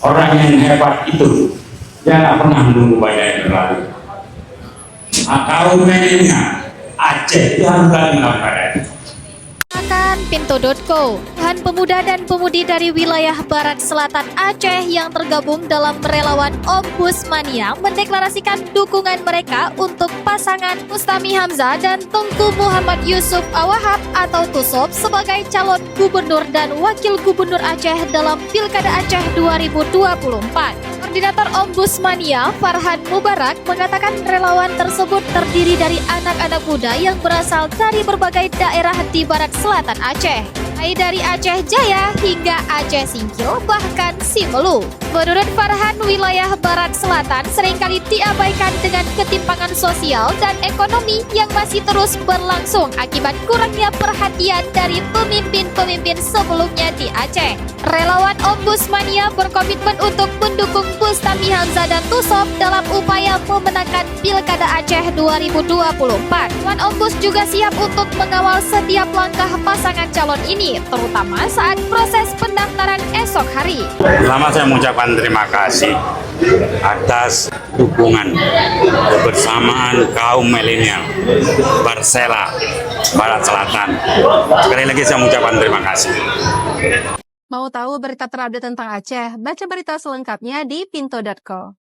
Orang yang hebat itu dia nggak pernah menunggu banyak yang berlalu. Kaum milenial Aceh itu harus lagi melakukan. Akan Pintu.co, puluhan pemuda dan pemudi dari wilayah Barat Selatan Aceh yang tergabung dalam relawan Ombudsmania mendeklarasikan dukungan mereka untuk pasangan Mustami Hamzah dan Tengku Muhammad Yusuf Awahab atau Tusop sebagai calon gubernur dan wakil gubernur Aceh dalam Pilkada Aceh 2024. Koordinator Ombudsmania, Farhan Mubarak, mengatakan relawan tersebut terdiri dari anak-anak muda yang berasal dari berbagai daerah di Barat Selatan Aceh, mulai dari Aceh Jaya hingga Aceh Singkil bahkan Simelu. Menurut Farhan, wilayah Barat Selatan seringkali diabaikan dengan ketimpangan sosial dan ekonomi yang masih terus berlangsung akibat kurangnya perhatian dari pemimpin-pemimpin sebelumnya di Aceh. Relawan Ombudsmania berkomitmen untuk mendukung Mustami Hamzah dan Tusop dalam upaya memenangkan Pilkada Aceh 2024. Relawan Ombus juga siap untuk mengawal setiap langkah pasangan calon ini, terutama saat proses pendaftaran esok hari. Pertama saya mengucapkan terima kasih atas dukungan kebersamaan kaum milenial Barsela Barat Selatan. Sekali lagi saya mengucapkan terima kasih. Mau tahu berita terupdate tentang Aceh? Baca berita selengkapnya di Pintu.co.